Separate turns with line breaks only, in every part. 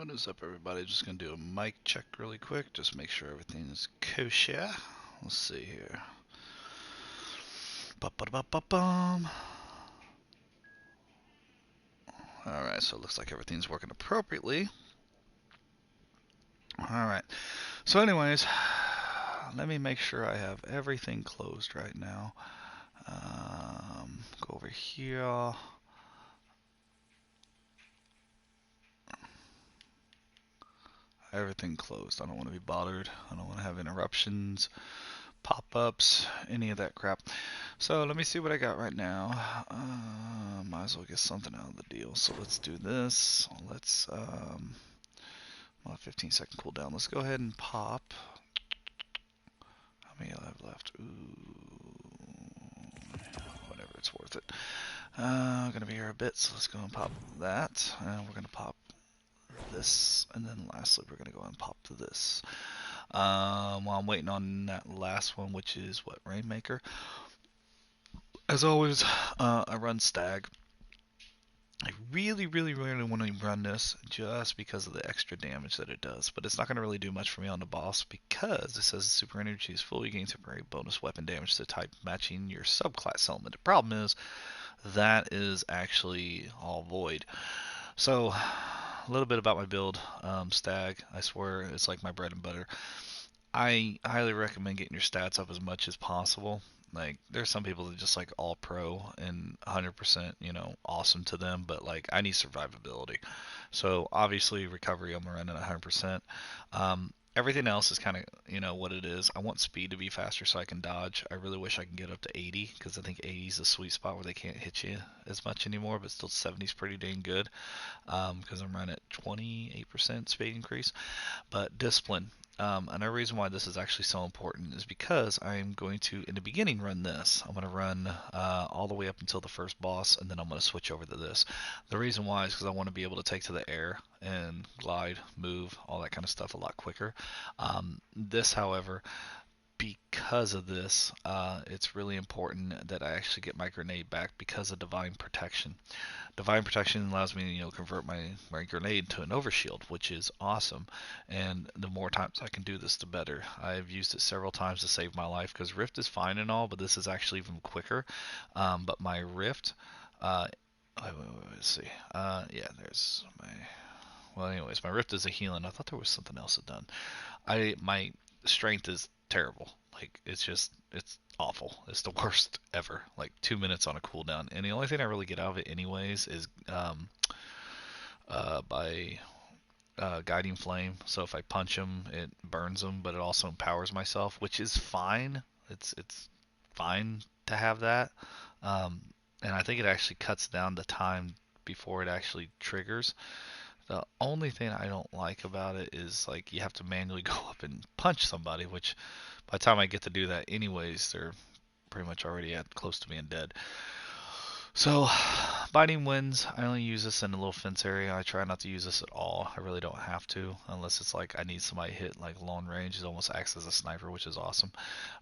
What is up, everybody? Just gonna do a mic check really quick, just make sure everything is kosher. Let's see here. Ba-ba-da-ba-ba-bum. Alright, so it looks like everything's working appropriately. Alright, so anyways, let me make sure I have everything closed right now. Go over here. Everything closed. I don't want to be bothered. I don't want to have interruptions, pop-ups, any of that crap. So let me see what I got right now. Might as well get something out of the deal. So let's do this. Let's well, 15-second cooldown. Let's go ahead and pop. How many do I have left? Ooh, whatever, it's worth it. Gonna be here a bit, so let's go and pop that, and we're gonna pop this, and then lastly we're gonna go and pop this. While I'm waiting on that last one, which is what, Rainmaker. As always, I run Stag. I really want to run this just because of the extra damage that it does, but it's not going to really do much for me on the boss because it says super energy is full. You gain temporary bonus weapon damage to type matching your subclass element. The problem is that is actually all void. So a little bit about my build. Stag, I swear it's like my bread and butter. I highly recommend getting your stats up as much as possible. Like, there's some people that just like all pro and 100%, awesome to them, but like I need survivability. So obviously recovery, I'm running at 100%. Everything else is kind of, what it is. I want speed to be faster so I can dodge. I really wish I can get up to 80 because I think 80 is a sweet spot where they can't hit you as much anymore, but still 70 is pretty dang good because I'm running at 28% speed increase. But discipline. Another reason why this is actually so important is because I'm going to, in the beginning, run this. I'm going to run all the way up until the first boss, and then I'm going to switch over to this. The reason why is because I want to be able to take to the air and glide, move, all that kind of stuff a lot quicker. This, however, because of this, it's really important that I actually get my grenade back because of divine protection. Divine protection allows me to, convert my grenade to an overshield, which is awesome. And the more times I can do this, the better. I've used it several times to save my life because Rift is fine and all, but this is actually even quicker. But my Rift, let's see. Yeah, there's my. Well, anyways, my Rift is a healing. I thought there was something else it done. My strength is terrible. Like, it's awful. It's the worst ever. Like 2 minutes on a cooldown, and the only thing I really get out of it anyways is by guiding flame. So if I punch him, it burns him, but it also empowers myself, which is fine. It's fine to have that, um, and I think it actually cuts down the time before it actually triggers. The only thing I don't like about it is like you have to manually go up and punch somebody, which by the time I get to do that anyways, they're pretty much already at close to being dead. So biting winds, I only use this in a little fence area. I try not to use this at all. I really don't have to unless it's like I need somebody hit like long range. It almost acts as a sniper, which is awesome.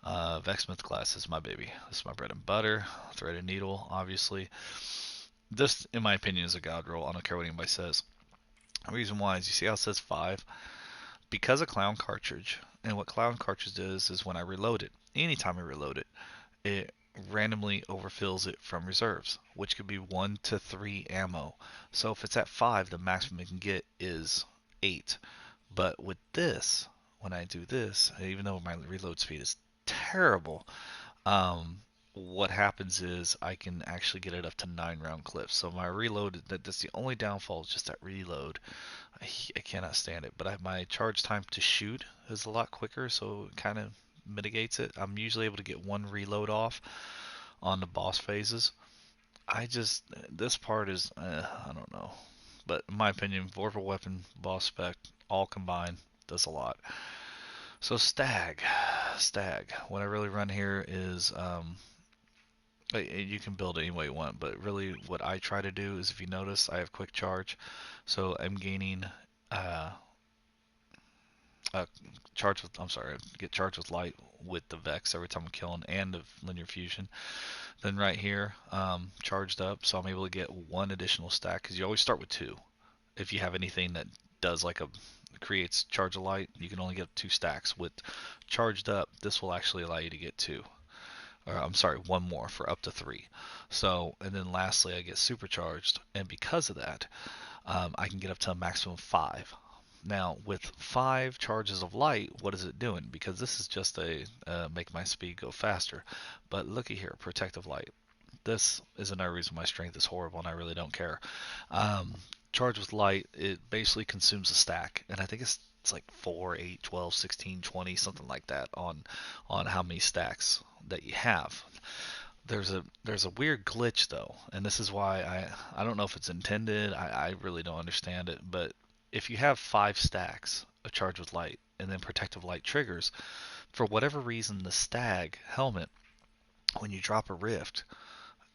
Vexsmith glass is my baby. This is my bread and butter. Threaded needle, obviously. This, in my opinion, is a god roll. I don't care what anybody says. The reason why is you see how it says 5? Because of Clown Cartridge, and what Clown Cartridge does is when I reload it, anytime I reload it, it randomly overfills it from reserves, which could be 1 to 3 ammo. So if it's at 5, the maximum it can get is 8. But with this, when I do this, even though my reload speed is terrible, what happens is I can actually get it up to 9 round clips. So my reload, that's the only downfall, is just that reload. I cannot stand it. But my charge time to shoot is a lot quicker, so it kind of mitigates it. I'm usually able to get one reload off on the boss phases. This part is, I don't know. But in my opinion, Vorpal Weapon, boss spec, all combined, does a lot. So Stag. What I really run here is, you can build it any way you want, but really what I try to do is, if you notice, I have quick charge. So I'm gaining uh, I'm sorry, get charged with light with the Vex every time I'm killing, and the linear fusion. Then right here, charged up, so I'm able to get one additional stack because you always start with two if you have anything that does like a creates charge of light. You can only get 2 stacks. With charged up, this will actually allow you to get 2. Or I'm sorry, 1 more for up to 3. So, and then lastly, I get supercharged, and because of that, I can get up to a maximum of 5. Now, with 5 charges of light, what is it doing? Because this is just a make my speed go faster. But looky here, protective light. This is another reason my strength is horrible, and I really don't care. Um, Charge with light, it basically consumes a stack, and I think it's like 4, 8, 12, 16, 20, something like that on how many stacks that you have. There's a weird glitch though, and this is why I don't know if it's intended. I really don't understand it, but if you have 5 stacks of charge with light and then protective light triggers, for whatever reason the stag helmet, when you drop a rift,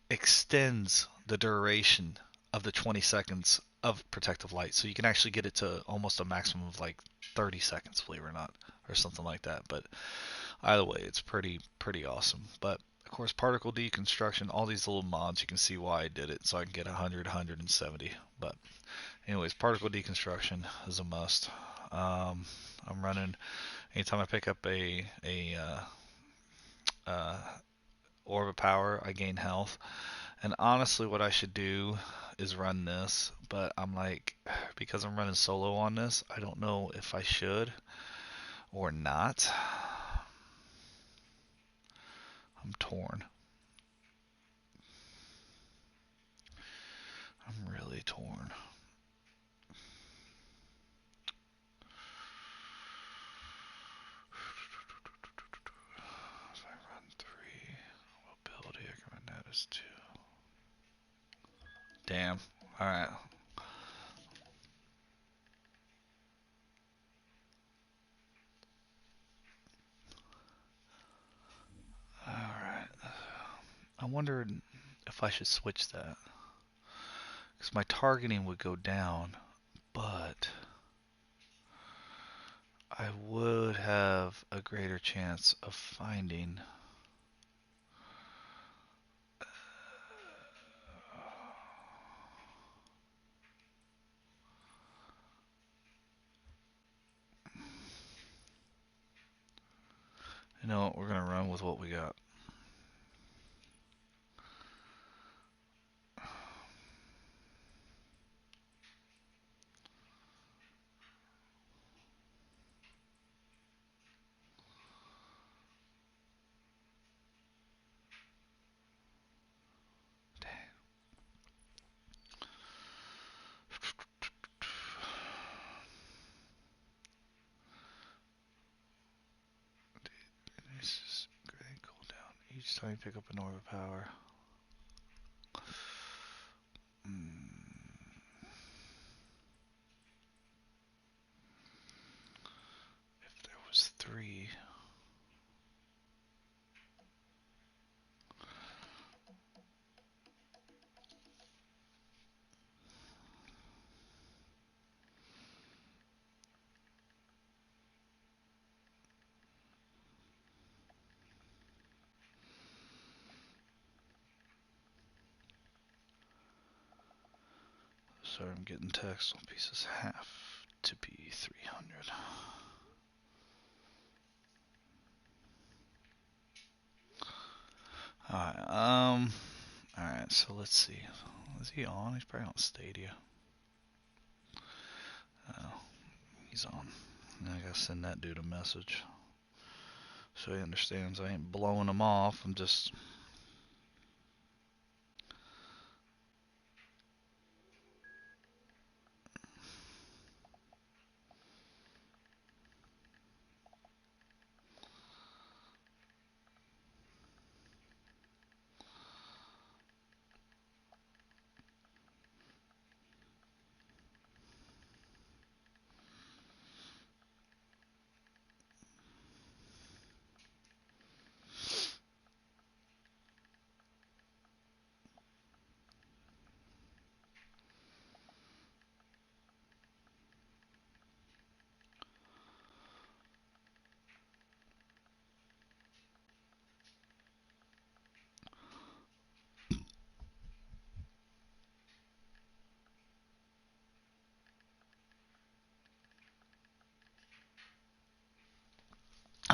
extends the duration of the 20 seconds of protective light. So you can actually get it to almost a maximum of like 30 seconds, believe it or not, or something like that. But either way, it's pretty awesome. But of course, particle deconstruction, all these little mods, you can see why I did it, so I can get 100, 170. But anyways, particle deconstruction is a must. I'm running anytime I pick up uh, orb of power, I gain health. And honestly, what I should do is run this, but I'm like, because I'm running solo on this, I don't know if I should or not. I'm torn. I'm really torn. If I run 3, mobility, I can run that as 2. Damn. Alright. Alright. I wondered if I should switch that. Because my targeting would go down, but I would have a greater chance of finding. You know what? We're going to run with what we got. This is great cooldown. Each time you pick up an orb of power. If there was 3. So I'm getting text on pieces have to be 300. Alright, so let's see. Is he on? He's probably on Stadia. Oh, he's on. I gotta send that dude a message so he understands I ain't blowing him off. I'm just.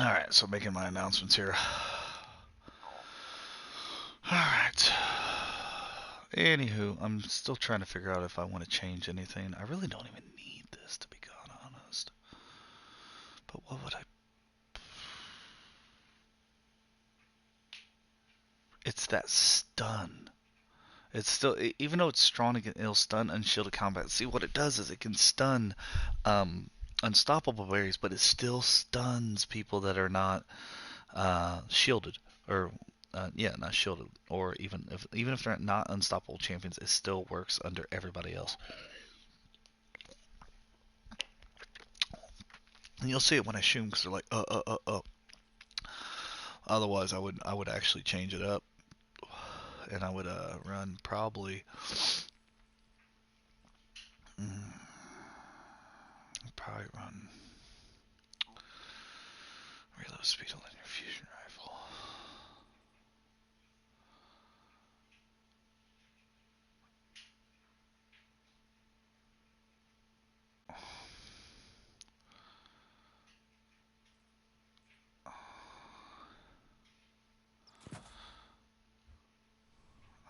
Alright, so making my announcements here. Alright. Anywho, I'm still trying to figure out if I want to change anything. I really don't even need this, to be honest. But what would I... It's that stun. It's still, even though it's strong, it'll stun unshielded combat. See, what it does is it can stun unstoppable berries, but it still stuns people that are not shielded, or yeah, not shielded, or even if they're not unstoppable champions, it still works under everybody else. And you'll see it when I shoot them because they're like. Otherwise, I would actually change it up, and I would run probably. Mm, probably run reload speed on your fusion rifle.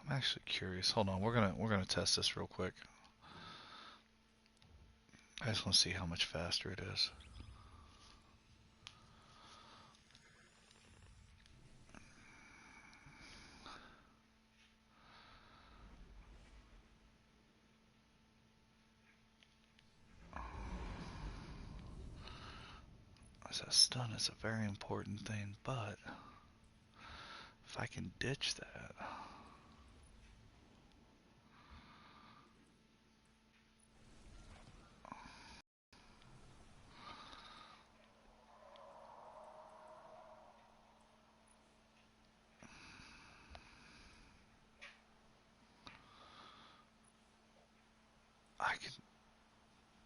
I'm actually curious. Hold on, we're gonna test this real quick. I just want to see how much faster it is. As a stun is a very important thing, but if I can ditch that.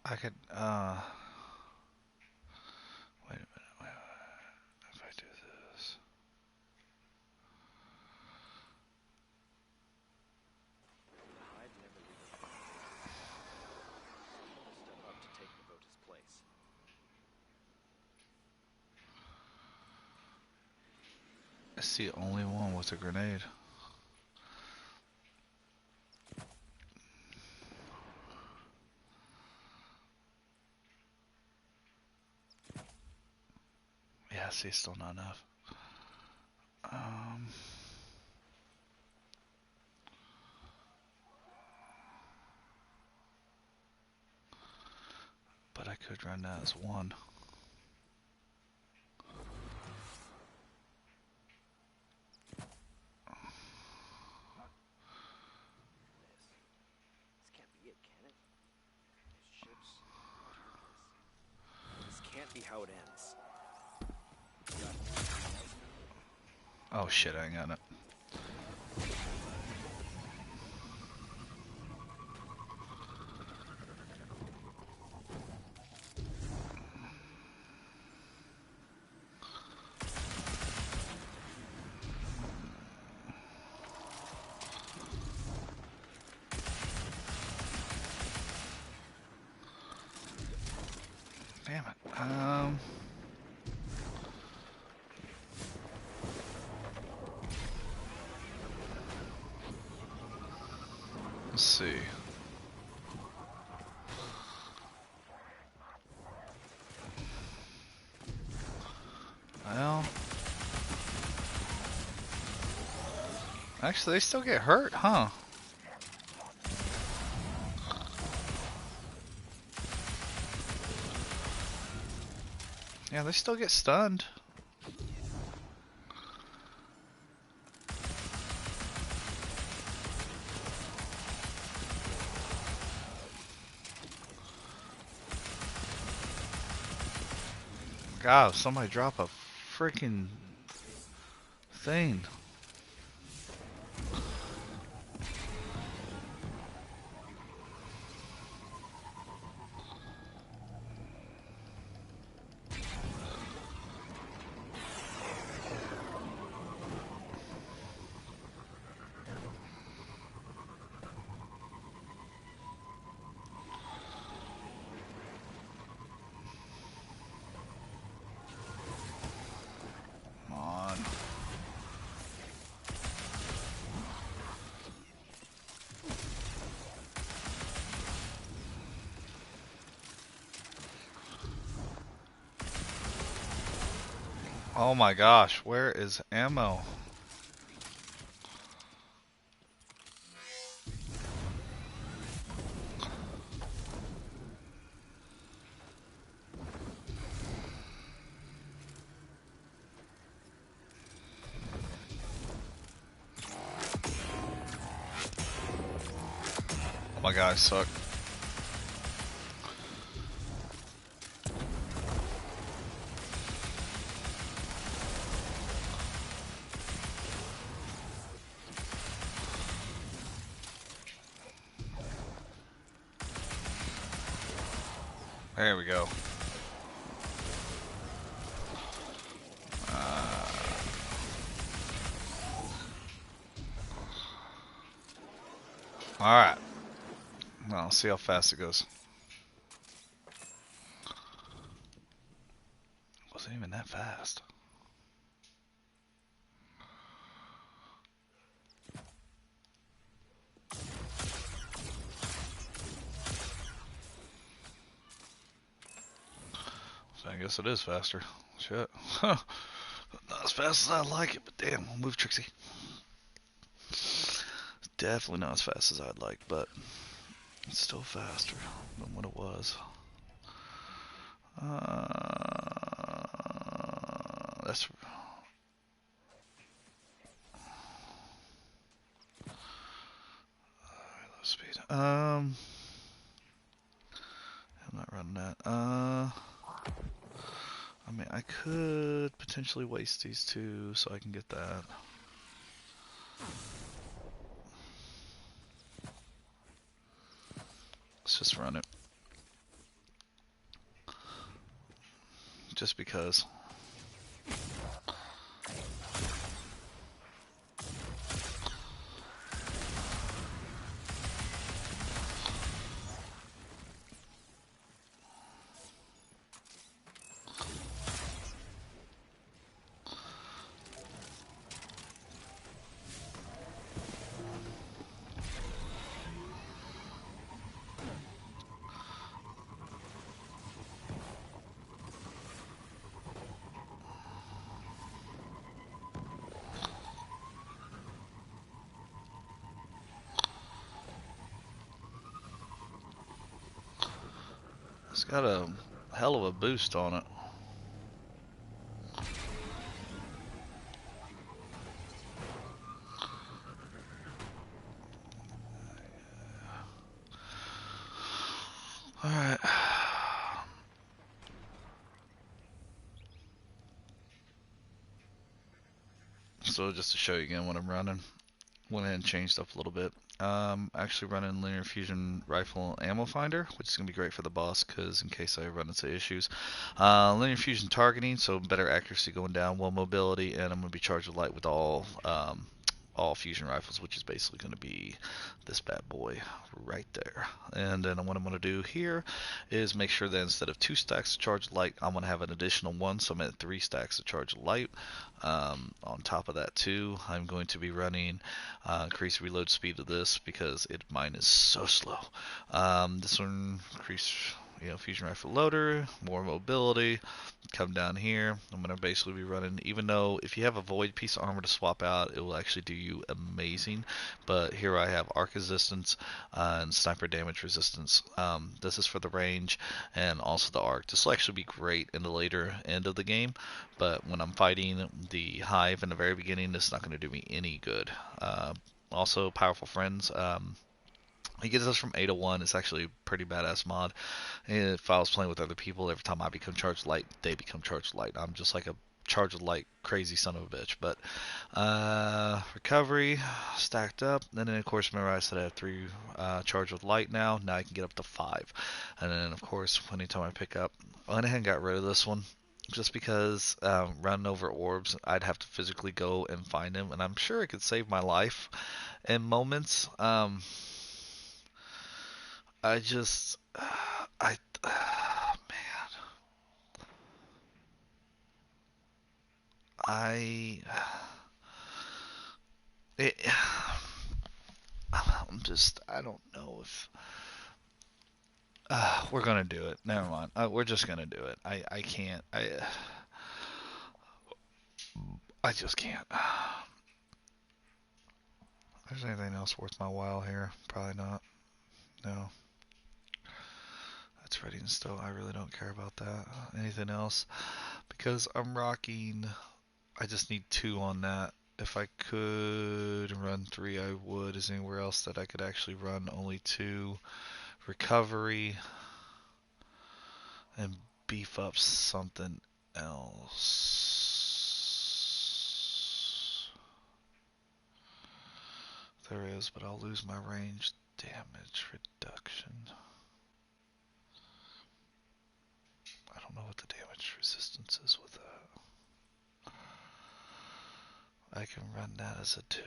I could, wait a minute, if I do this. It's the only one with a grenade. Yeah, see, still not enough. But I could run that as one.
This can't be it, can it? Ships. This can't be how it ends.
Oh shit, I ain't got it. Damn it. Let's see. Well, actually, they still get hurt, huh? Yeah, they still get stunned. God, somebody drop a freaking thing. Oh my gosh, where is ammo? Oh my god, I suck. There we go. Alright. Well, let's see how fast it goes. It wasn't even that fast. So I guess it is faster. Shit. Not as fast as I'd like it, but damn, move Trixie. Definitely not as fast as I'd like, but it's still faster than what it was. That's low speed. I'm not running that. I mean, I could potentially waste these two so I can get that. Let's just run it. Just because. It's got a hell of a boost on it. Alright. So just to show you again what I'm running, went ahead and changed up a little bit. Actually running linear fusion rifle ammo finder, which is gonna be great for the boss because in case I run into issues. Linear fusion targeting, so better accuracy going down, well mobility, and I'm gonna be charged with light with all fusion rifles, which is basically going to be this bad boy right there. And then what I'm going to do here is make sure that instead of 2 stacks of charged light, I'm going to have an additional one, so I'm at 3 stacks of charged light. On top of that too, I'm going to be running increase reload speed of this because mine is so slow. This one increase fusion rifle loader, more mobility. Come down here, I'm going to basically be running, even though if you have a void piece of armor to swap out, it will actually do you amazing. But here I have arc resistance and sniper damage resistance. This is for the range and also the arc. This will actually be great in the later end of the game, but when I'm fighting the hive in the very beginning, this is not going to do me any good. Also, powerful friends. He gets us from 8 to 1. It's actually a pretty badass mod. And if I was playing with other people, every time I become charged light, they become charged light. I'm just like a charged light crazy son of a bitch. But recovery stacked up. And then of course, remember I said I have 3 charged with light now. Now I can get up to 5. And then of course, anytime I pick up, I went ahead and got rid of this one. Just because running over orbs, I'd have to physically go and find them, and I'm sure it could save my life in moments. I just, man, I, it, I don't know if, we're gonna do it. Never mind. We're just gonna do it. I can't, I just can't. There's anything else worth my while here? Probably not. No. That's ready and still. I really don't care about that. Anything else? Because I'm rocking. I just need 2 on that. If I could run 3, I would. Is anywhere else that I could actually run only 2? Recovery and beef up something else. There is, but I'll lose my range damage reduction. I don't know what the damage resistance is with that. I can run that as a 2.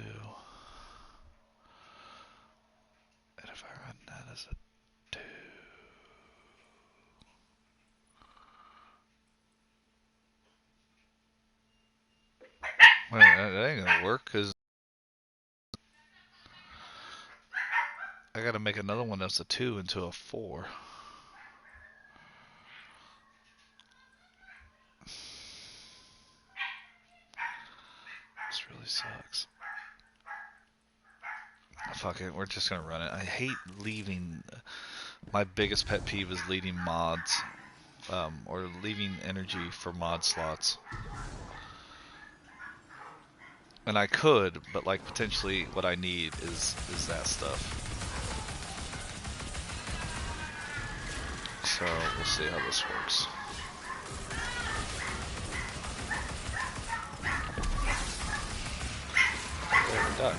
And if I run that as a 2. Wait, that ain't gonna work because I gotta make another one that's a 2 into a 4. This really sucks. Fuck it, we're just gonna run it. I hate leaving. My biggest pet peeve is leaving mods, or leaving energy for mod slots. And I could, but like potentially what I need is that stuff. So we'll see how this works. There, we're done.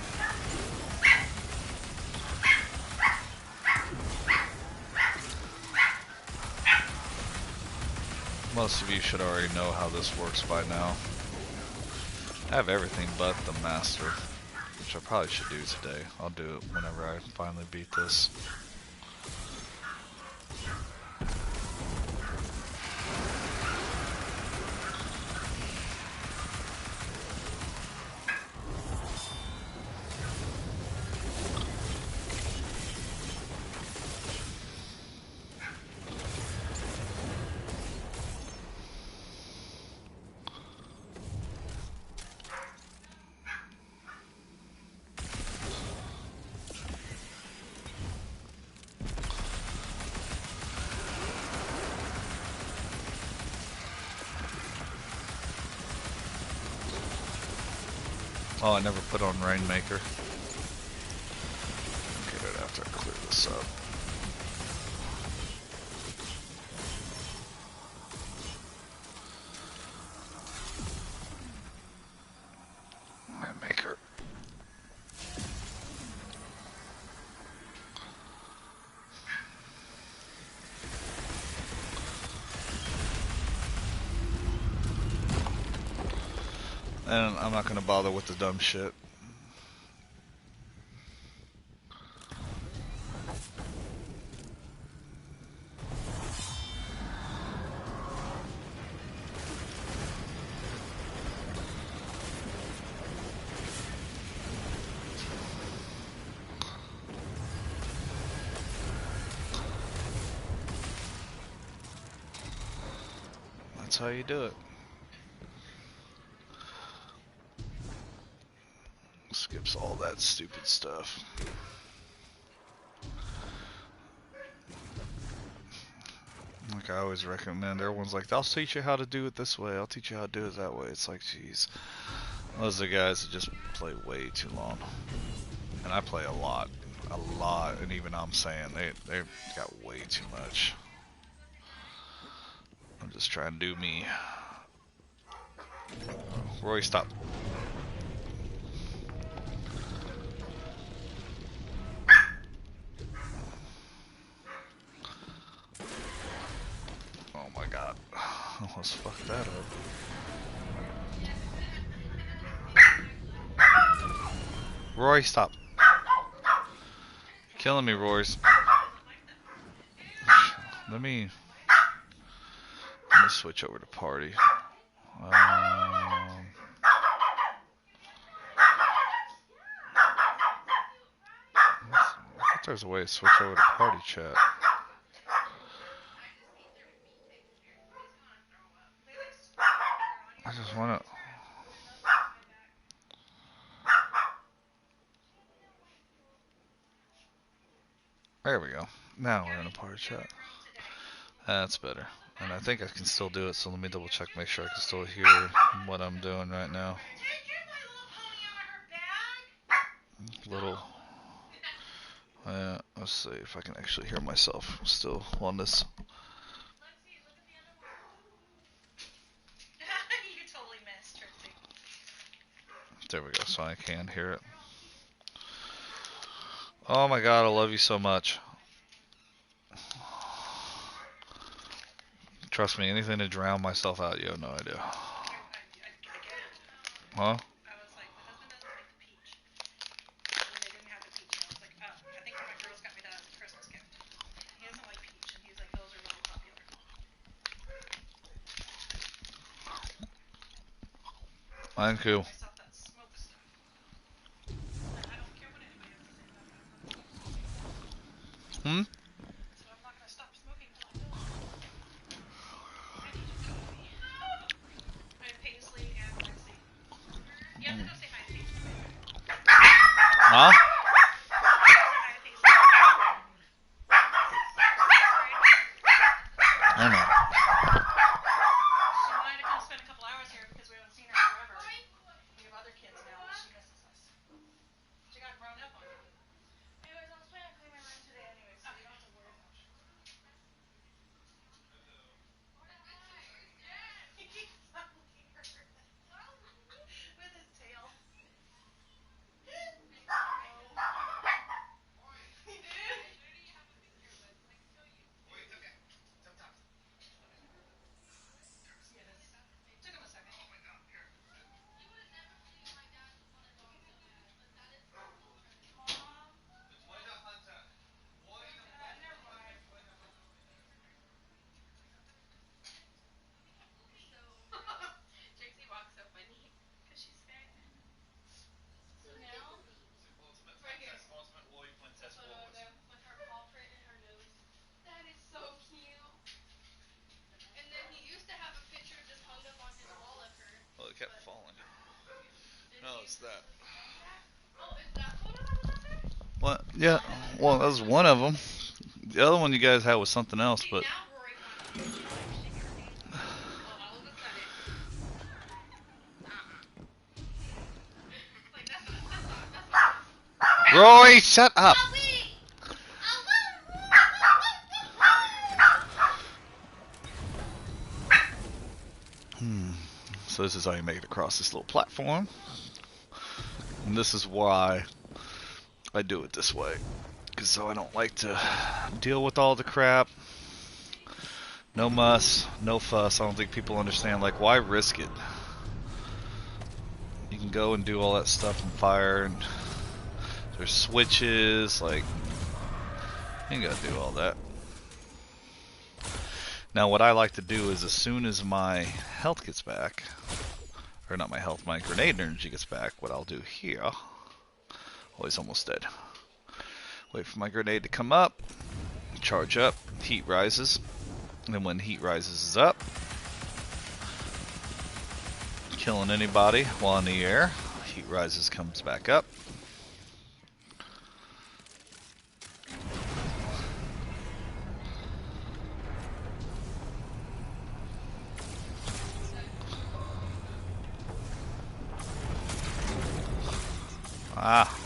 Most of you should already know how this works by now. I have everything but the master, which I probably should do today. I'll do it whenever I finally beat this. Oh, I never put on Rainmaker. Get it after I clear this up. Rainmaker. And I'm not gonna bother with the dumb shit. That's how you do it. Skips all that stupid stuff. Like I always recommend, everyone's like, I'll teach you how to do it this way, I'll teach you how to do it that way. It's like, geez. Those are the guys that just play way too long. And I play a lot. And even I'm saying, they've got way too much. I'm just trying to do me. Roy, stop. Oh my god. Almost fucked that up. Roy, stop. You're killing me, Royce. Let me switch over to party. I thought there's a way to switch over to party chat. I just wanna. There we go. Now we're in a party chat. That's better. And I think I can still do it, so let me double check, make sure I can still hear what I'm doing right now. Little. Let's see if I can actually hear myself still on this. There we go, so I can hear it. Oh my god, I love you so much. Trust me, anything to drown myself out, you have no idea. Huh? Thank you. Hmm? Huh? I know. Well, it kept falling. No, it's that. What? Yeah. Well, that was one of them. The other one you guys had was something else, but. Roy, shut up! So this is how you make it across this little platform. And this is why I do it this way. Because so I don't like to deal with all the crap. No muss, no fuss. I don't think people understand, like, why risk it? You can go and do all that stuff and fire, and there's switches, like, you ain't gotta do all that. Now what I like to do is as soon as my health gets back, or not my health, my grenade energy gets back, what I'll do here, oh, he's almost dead. Wait for my grenade to come up, charge up, heat rises, and then when heat rises up, killing anybody while in the air, heat rises comes back up. Ah.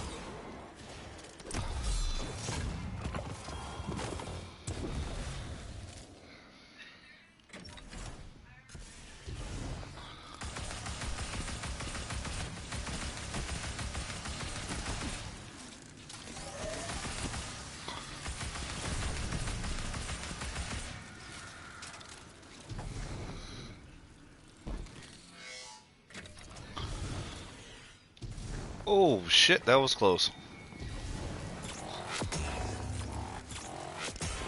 Oh shit, that was close.